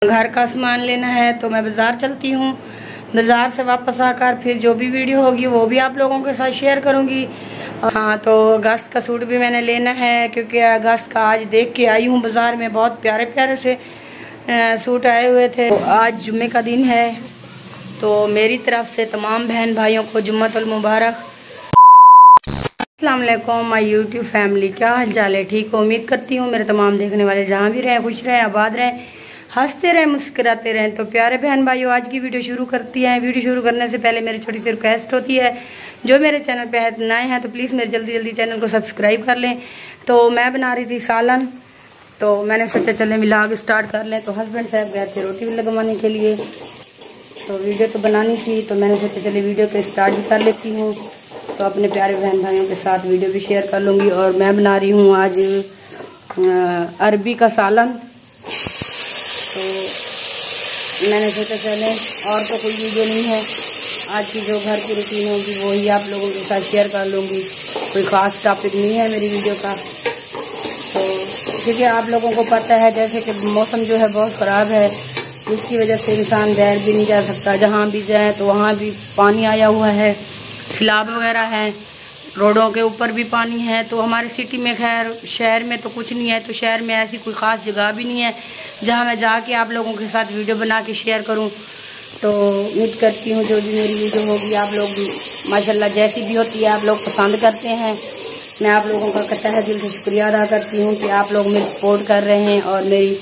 घर का सामान लेना है तो मैं बाज़ार चलती हूँ। बाज़ार से वापस आकर फिर जो भी वीडियो होगी वो भी आप लोगों के साथ शेयर करूँगी। हाँ, तो अगस्त का सूट भी मैंने लेना है क्योंकि अगस्त का आज देख के आई हूँ बाज़ार में, बहुत प्यारे प्यारे से सूट आए हुए थे। तो आज जुम्मे का दिन है, तो मेरी तरफ से तमाम बहन भाइयों को जुम्मतुल मुबारक। अस्सलाम वालेकुम माय यूट्यूब फैमिली, क्या हाल चाल है? ठीक हो? उम्मीद करती हूँ मेरे तमाम देखने वाले जहाँ भी रहें खुश रहें, आबाद रहें, हंसते रहें, मुस्कुराते रहें। तो प्यारे बहन भाइयों, आज की वीडियो शुरू करती हैं। वीडियो शुरू करने से पहले मेरी छोटी सी रिक्वेस्ट होती है, जो मेरे चैनल पे नए हैं तो प्लीज़ मेरे जल्दी चैनल को सब्सक्राइब कर लें। तो मैं बना रही थी सालन, तो मैंने सोचा चलें व्लॉग स्टार्ट कर लें। तो हस्बैंड साहब गए थे रोटी लगवाने के लिए, तो वीडियो तो बनानी थी, तो मैंने सोचा चले वीडियो को स्टार्ट भी कर लेती हूँ, तो अपने प्यारे बहन भाइयों के साथ वीडियो भी शेयर कर लूँगी। और मैं बना रही हूँ आज अरबी का सालन, तो मैंने सोचा चले, और तो कोई वीडियो नहीं है, आज की जो घर की रूटीन होगी वही आप लोगों के साथ शेयर कर लूँगी। कोई ख़ास टॉपिक नहीं है मेरी वीडियो का। तो क्योंकि आप लोगों को पता है जैसे कि मौसम जो है बहुत ख़राब है, जिसकी वजह से इंसान बाहर भी नहीं जा सकता। जहाँ भी जाए तो वहाँ भी पानी आया हुआ है, सैलाब वगैरह है, रोडों के ऊपर भी पानी है। तो हमारी सिटी में, खैर शहर में तो कुछ नहीं है, तो शहर में ऐसी कोई ख़ास जगह भी नहीं है जहाँ मैं जाके आप लोगों के साथ वीडियो बना के शेयर करूँ। तो उम्मीद करती हूँ जो भी मेरी वीडियो होगी आप लोग माशाल्लाह जैसी भी होती है आप लोग पसंद करते हैं। मैं आप लोगों का कतई दिल से शुक्रिया अदा करती हूँ कि आप लोग मेरी सपोर्ट कर रहे हैं, और मेरी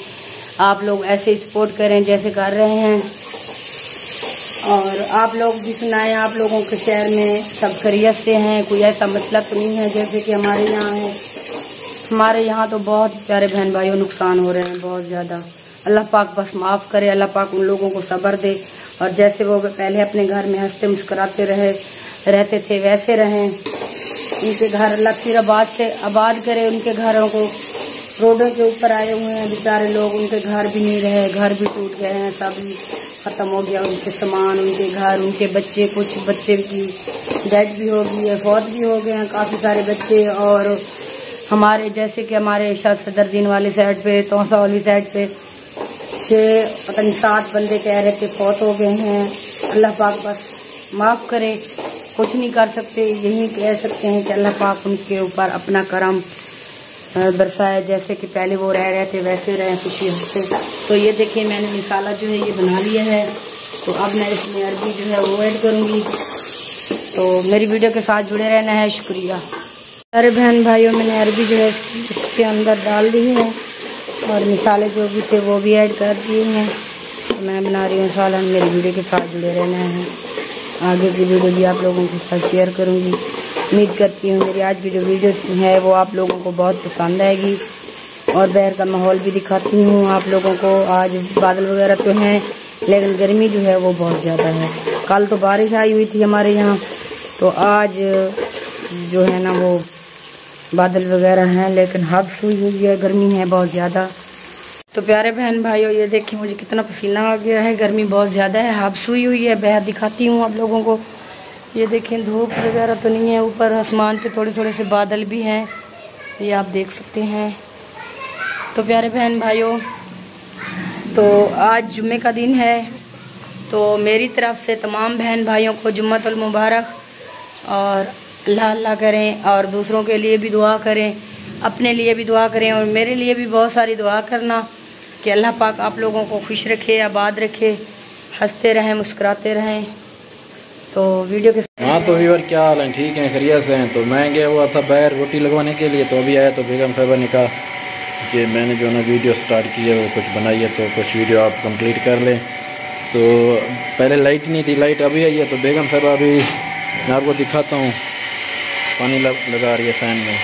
आप लोग ऐसे ही सपोर्ट करें जैसे कर रहे हैं। और आप लोग भी सुनाएं, आप लोगों के शहर में सब खैरियत से हैं, कोई ऐसा मसला तो नहीं है जैसे कि हमारे यहाँ है। हमारे यहाँ तो बहुत प्यारे बहन भाइयों नुकसान हो रहे हैं बहुत ज़्यादा। अल्लाह पाक बस माफ़ करे, अल्लाह पाक उन लोगों को सब्र दे, और जैसे वो पहले अपने घर में हंसते मुस्कुराते रहते थे वैसे रहें। उनके घर अल्लाह फिर आबाद करे, उनके घरों को। रोडों के ऊपर आए हुए हैं बेचारे लोग, उनके घर भी नहीं रहे, घर भी टूट गए हैं, सब ख़त्म हो गया उनके सामान, उनके घर, उनके बच्चे। कुछ बच्चे की डेथ भी हो गई है, फौत भी हो गए हैं काफ़ी सारे बच्चे। और हमारे जैसे कि हमारे शाह सदरुद्दीन वाली साइड पे, तोसा वाली साइड पे 7 बंदे कह रहे थे फौत हो गए हैं। अल्लाह पाक बस माफ़ करे, कुछ नहीं कर सकते, यही कह सकते हैं कि अल्लाह पाक उनके ऊपर अपना करम बरसाए, जैसे कि पहले वो रह रहे थे वैसे रहें खुशी से। तो ये देखिए मैंने मसाला जो है ये बना लिया है, तो अब मैं इसमें अरबी जो है वो ऐड करूँगी। तो मेरी वीडियो के साथ जुड़े रहना है, शुक्रिया। सारे बहन भाइयों, मैंने अरबी जो है इसके अंदर डाल दी है, और मसाले जो भी थे वो भी ऐड कर दिए हैं। तो मैं बना रही हूँ सालन, मेरी वीडियो के साथ जुड़े रहना है। आगे की वीडियो भी आप लोगों के साथ शेयर करूँगी। उम्मीद करती हूँ मेरी आज की जो वीडियो है वो आप लोगों को बहुत पसंद आएगी। और बाहर का माहौल भी दिखाती हूँ आप लोगों को। आज बादल वगैरह तो हैं, लेकिन गर्मी जो है वो बहुत ज़्यादा है। कल तो बारिश आई हुई थी हमारे यहाँ, तो आज जो है ना वो बादल वगैरह हैं, लेकिन हब्स हुई है, गर्मी है बहुत ज़्यादा। तो प्यारे बहन भाइयों, ये देखिए मुझे कितना पसीना आ गया है, गर्मी बहुत ज़्यादा है, हब्स हुई है। बाहर दिखाती हूँ आप लोगों को, ये देखें धूप वगैरह तो नहीं है, ऊपर आसमान पे थोड़े से बादल भी हैं, ये आप देख सकते हैं। तो प्यारे बहन भाइयों, तो आज जुम्मे का दिन है, तो मेरी तरफ से तमाम बहन भाइयों को जुम्मतुल मुबारक। और अल्लाह करें, और दूसरों के लिए भी दुआ करें, अपने लिए भी दुआ करें, और मेरे लिए भी बहुत सारी दुआ करना कि अल्लाह पाक आप लोगों को खुश रखे, आबाद रखे, हंसते रहें, मुस्कुराते रहें। तो वीडियो के हाँ, तो व्यूअर क्या हाल है? ठीक है, खैरियत से हैं। तो मैं गया हुआ था बाहर रोटी लगवाने के लिए, तो अभी आया तो बेगम साहबा ने कहा कि मैंने जो ना वीडियो स्टार्ट की है वो कुछ बनाई है, तो कुछ वीडियो आप कंप्लीट कर लें। तो पहले लाइट नहीं थी, लाइट अभी आई है। तो बेगम साहबा अभी मैं आपको दिखाता हूँ, पानी लगा रही है फैन में।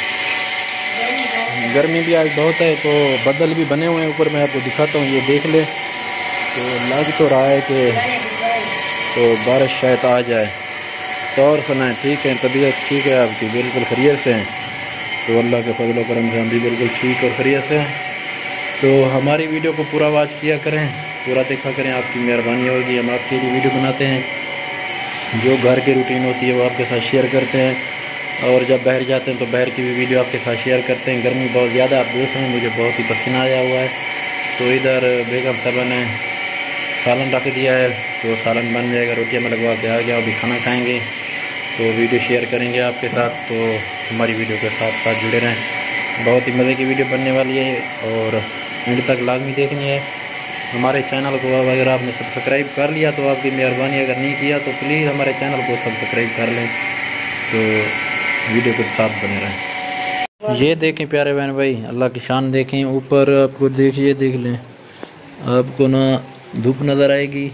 गर्मी भी आज बहुत है, तो बादल भी बने हुए हैं ऊपर, मैं आपको दिखाता हूँ, ये देख ले। तो लग तो रहा है कि तो बारिश शायद आ जाए। तो और सुनाएं, ठीक है? तबीयत ठीक है आपकी? बिल्कुल खैरियत से हैं? तो अल्लाह के फजल करम से हम भी बिल्कुल ठीक और खैरियत से हैं। तो हमारी वीडियो को पूरा वॉच किया करें, पूरा देखा करें, आपकी मेहरबानी होगी। हम आपके लिए वीडियो बनाते हैं, जो घर की रूटीन होती है वो आपके साथ शेयर करते हैं, और जब बाहर जाते हैं तो बाहर की भी वीडियो आपके साथ शेयर करते हैं। गर्मी बहुत ज़्यादा आप देख रहे हैं, मुझे बहुत ही पसीना आया हुआ है। तो इधर बेगम साहबा ने सालन रख दिया है, तो सालन बन जाएगा, रोटियाँ में लगवा के आ गया, अभी खाना खाएँगे। तो वीडियो शेयर करेंगे आपके साथ, तो हमारी वीडियो के साथ साथ जुड़े रहें। बहुत ही मज़े की वीडियो बनने वाली है और एंड तक लाजमी देखनी है। हमारे चैनल को अगर आपने सब्सक्राइब कर लिया तो आपकी मेहरबानी, अगर नहीं किया तो प्लीज़ हमारे चैनल को सब्सक्राइब कर लें, तो वीडियो के साथ बने रहें। ये देखें प्यारे बहन भाई, अल्लाह की शान देखें। ऊपर आपको देखिए, देख लें, आपको ना धूप नज़र आएगी,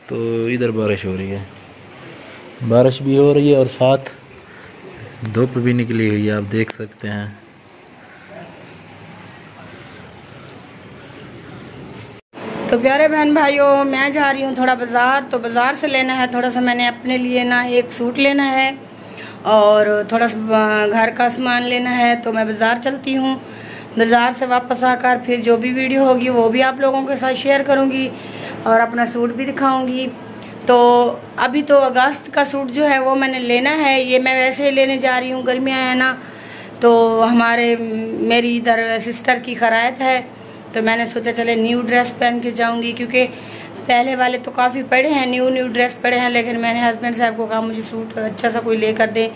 तो इधर बारिश हो रही है, बारिश भी हो रही है और साथ धूप भी निकली हुई है, आप देख सकते हैं। तो प्यारे बहन भाइयों, मैं जा रही हूँ थोड़ा बाज़ार, तो बाज़ार से लेना है थोड़ा सा, मैंने अपने लिए ना एक सूट लेना है और थोड़ा सा घर का सामान लेना है। तो मैं बाज़ार चलती हूँ, बाज़ार से वापस आकर फिर जो भी वीडियो होगी वो भी आप लोगों के साथ शेयर करूँगी और अपना सूट भी दिखाऊँगी। तो अभी तो अगस्त का सूट जो है वो मैंने लेना है, ये मैं वैसे ही लेने जा रही हूँ, गर्मियाँ हैं ना, तो मेरी इधर सिस्टर की खरायत है, तो मैंने सोचा चले न्यू ड्रेस पहन के जाऊंगी, क्योंकि पहले वाले तो काफ़ी पड़े हैं, न्यू ड्रेस पड़े हैं, लेकिन मैंने हस्बैंड साहब को कहा मुझे सूट अच्छा सा कोई लेकर दें।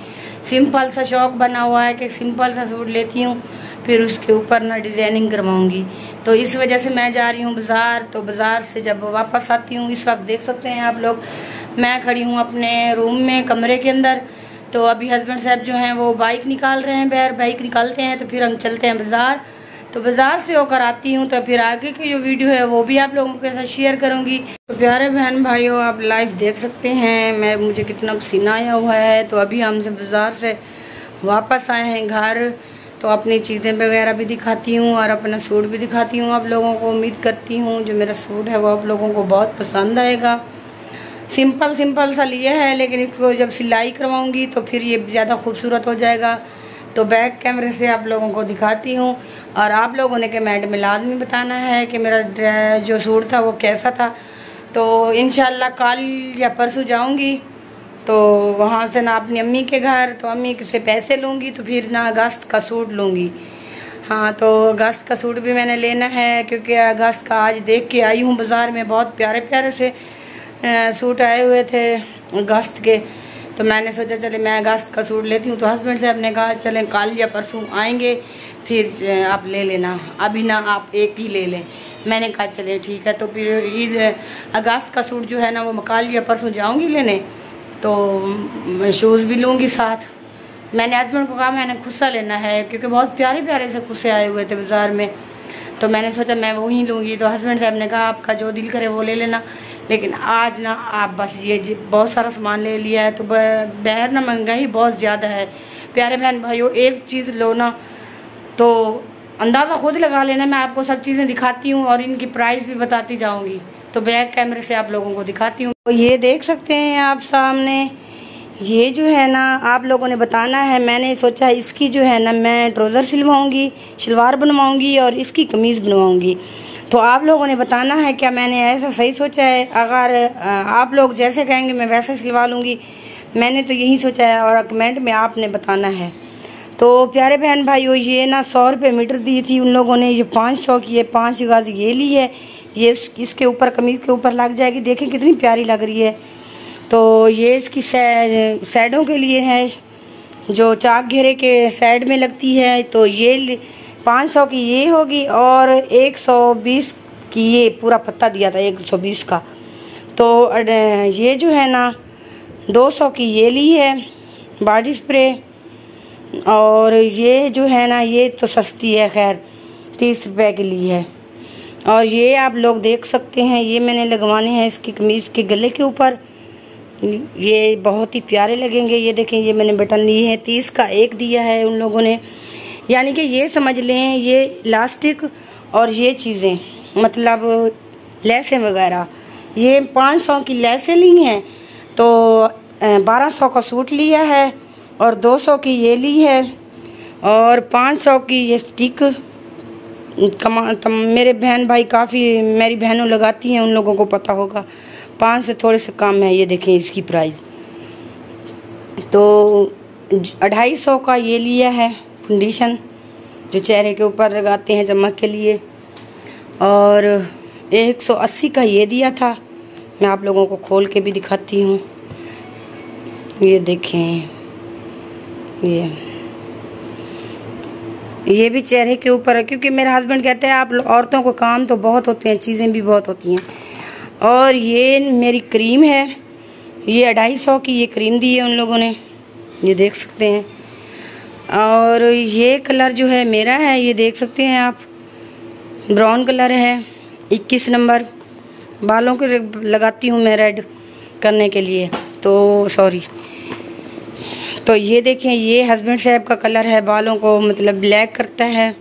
सिंपल सा शौक बना हुआ है कि सिंपल सा सूट लेती हूँ, फिर उसके ऊपर ना डिज़ाइनिंग करवाऊँगी। तो इस वजह से मैं जा रही हूँ बाज़ार। तो बाज़ार से जब वापस आती हूँ, इस वक्त देख सकते हैं आप लोग, मैं खड़ी हूँ अपने रूम में, कमरे के अंदर। तो अभी हस्बैंड साहब जो हैं वो बाइक निकाल रहे हैं, बाहर बाइक निकालते हैं, तो फिर हम चलते हैं बाज़ार। तो बाज़ार से होकर आती हूँ, तो फिर आगे की जो वीडियो है वो भी आप लोगों के साथ शेयर करूँगी। तो प्यारे बहन भाइयों, आप लाइव देख सकते हैं मुझे कितना पसीना आया हुआ है। तो अभी हमसे बाज़ार से वापस आए हैं घर, तो अपनी चीज़ें वगैरह भी दिखाती हूँ और अपना सूट भी दिखाती हूँ आप लोगों को। उम्मीद करती हूँ जो मेरा सूट है वो आप लोगों को बहुत पसंद आएगा। सिंपल सा लिया है, लेकिन इसको जब सिलाई करवाऊँगी तो फिर ये ज़्यादा खूबसूरत हो जाएगा। तो बैक कैमरे से आप लोगों को दिखाती हूँ और आप लोगों ने कमेंट में लाजमी बताना है कि मेरा जो सूट था वो कैसा था। तो इंशाल्लाह कल या परसों जाऊँगी, तो वहाँ से ना अपनी अम्मी के घर, तो अम्मी से पैसे लूँगी, तो फिर ना अगस्त का सूट लूँगी। हाँ, तो अगस्त का सूट भी मैंने लेना है, क्योंकि अगस्त का आज देख के आई हूँ बाज़ार में, बहुत प्यारे प्यारे से सूट आए हुए थे अगस्त के। तो मैंने सोचा चले मैं अगस्त का सूट लेती हूँ। तो हस्बैंड साहब ने कहा चलें कल या परसों आएंगे, फिर आप ले लेना, अभी ना आप एक ही ले लें। मैंने कहा चले ठीक है। तो फिर ईद अगस्त का सूट जो है ना वो कल या परसों जाऊँगी लेने, तो शूज़ भी लूँगी साथ। मैंने हस्बैंड को कहा मैंने खुस्सा लेना है, क्योंकि बहुत प्यारे प्यारे से खुस्से आए हुए थे बाज़ार में, तो मैंने सोचा मैं वही लूँगी। तो हस्बैंड साहब ने कहा आपका जो दिल करे वो ले लेना, लेकिन आज ना आप बस ये बहुत सारा सामान ले लिया है। तो बाहर ना महंगाई बहुत ज़्यादा है प्यारे बहन भाइयों, एक चीज़ लो ना तो अंदाज़ा खुद लगा लेना। मैं आपको सब चीज़ें दिखाती हूँ और इनकी प्राइस भी बताती जाऊँगी। तो बैक कैमरे से आप लोगों को दिखाती हूँ। तो ये देख सकते हैं आप सामने, ये जो है ना आप लोगों ने बताना है। मैंने सोचा इसकी जो है ना मैं ट्राउज़र सिलवाऊँगी, शलवार बनवाऊँगी और इसकी कमीज़ बनवाऊँगी। तो आप लोगों ने बताना है क्या मैंने ऐसा सही सोचा है। अगर आप लोग जैसे कहेंगे मैं वैसे सिलवा लूँगी, मैंने तो यही सोचा है और कमेंट में आपने बताना है। तो प्यारे बहन भाइयों, ये ना 100 रुपये मीटर दी थी उन लोगों ने, ये 500 की है, 5 गज ये ली है। ये इसके ऊपर कमीज़ के ऊपर लग जाएगी, देखें कितनी प्यारी लग रही है। तो ये इसकी साइडों के लिए है, जो चाक घेरे के साइड में लगती है। तो ये 500 की ये होगी और 120 की ये पूरा पत्ता दिया था 120 का। तो ये जो है ना 200 की ये ली है बॉडी स्प्रे, और ये जो है ना ये तो सस्ती है, खैर 30 रुपये की ली है। और ये आप लोग देख सकते हैं, ये मैंने लगवाने हैं इसकी कमीज़ के गले के ऊपर, ये बहुत ही प्यारे लगेंगे। ये देखें, ये मैंने बटन लिए हैं, 30 का एक दिया है उन लोगों ने। यानी कि ये समझ लें ये इलास्टिक और ये चीज़ें मतलब लेसें वगैरह, ये 500 की लेसें ली हैं। तो 1200 का सूट लिया है और 200 की ये ली है और 500 की ये स्टिक। मेरे बहन भाई काफ़ी मेरी बहनों लगाती हैं, उन लोगों को पता होगा, 5 से थोड़े से कम है। ये देखें इसकी प्राइस। तो 250 का ये लिया है फाउंडेशन, जो चेहरे के ऊपर लगाते हैं चमक के लिए। और 180 का ये दिया था। मैं आप लोगों को खोल के भी दिखाती हूँ। ये देखें, ये भी चेहरे के ऊपर है, क्योंकि मेरे हस्बैंड कहते हैं आप औरतों को काम तो बहुत होते हैं, चीज़ें भी बहुत होती हैं। और ये मेरी क्रीम है, ये 250 की ये क्रीम दी है उन लोगों ने, ये देख सकते हैं। और ये कलर जो है मेरा है, ये देख सकते हैं आप, ब्राउन कलर है, 21 नंबर। बालों को लगाती हूँ मैं रेड करने के लिए, तो सॉरी। तो ये देखें, ये हस्बैंड साहब का कलर है, बालों को मतलब ब्लैक करता है,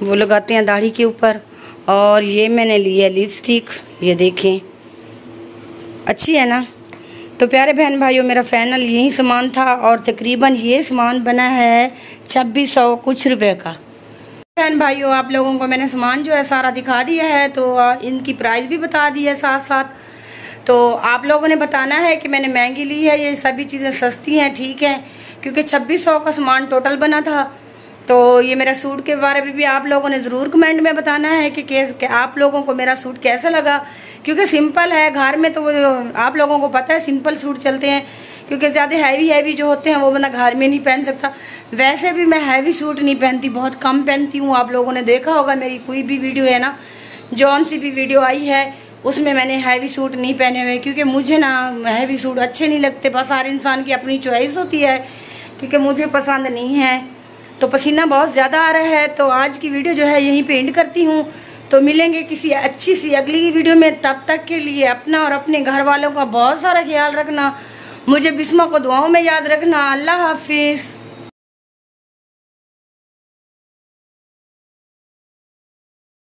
वो लगाते हैं दाढ़ी के ऊपर। और ये मैंने लिया लिपस्टिक, ये देखें, अच्छी है ना। तो प्यारे बहन भाइयों, मेरा फाइनल यही सामान था और तकरीबन ये सामान बना है 2600 कुछ रुपए का। बहन भाइयों, आप लोगों को मैंने सामान जो है सारा दिखा दिया है, तो इनकी प्राइस भी बता दी है साथ साथ। तो आप लोगों ने बताना है कि मैंने महंगी ली है, ये सभी चीज़ें सस्ती हैं, ठीक है, क्योंकि 2600 का सामान टोटल बना था। तो ये मेरा सूट के बारे में भी आप लोगों ने ज़रूर कमेंट में बताना है कि आप लोगों को मेरा सूट कैसा लगा, क्योंकि सिंपल है। घर में तो आप लोगों को पता है सिंपल सूट चलते हैं, क्योंकि ज़्यादा हैवी जो होते हैं वो बंदा घर में नहीं पहन सकता। वैसे भी मैं हैवी सूट नहीं पहनती, बहुत कम पहनती हूँ। आप लोगों ने देखा होगा मेरी कोई भी वीडियो है ना, जौन सी भी वीडियो आई है उसमें मैंने हैवी सूट नहीं पहने हुए, क्योंकि मुझे ना हैवी सूट अच्छे नहीं लगते। बस हर इंसान की अपनी चॉइस होती है, क्योंकि मुझे पसंद नहीं है। तो पसीना बहुत ज़्यादा आ रहा है, तो आज की वीडियो जो है यहीं पे एंड करती हूँ। तो मिलेंगे किसी अच्छी सी अगली वीडियो में, तब तक के लिए अपना और अपने घर वालों का बहुत सारा ख्याल रखना। मुझे बिस्मा को दुआओं में याद रखना। अल्लाह हाफिज।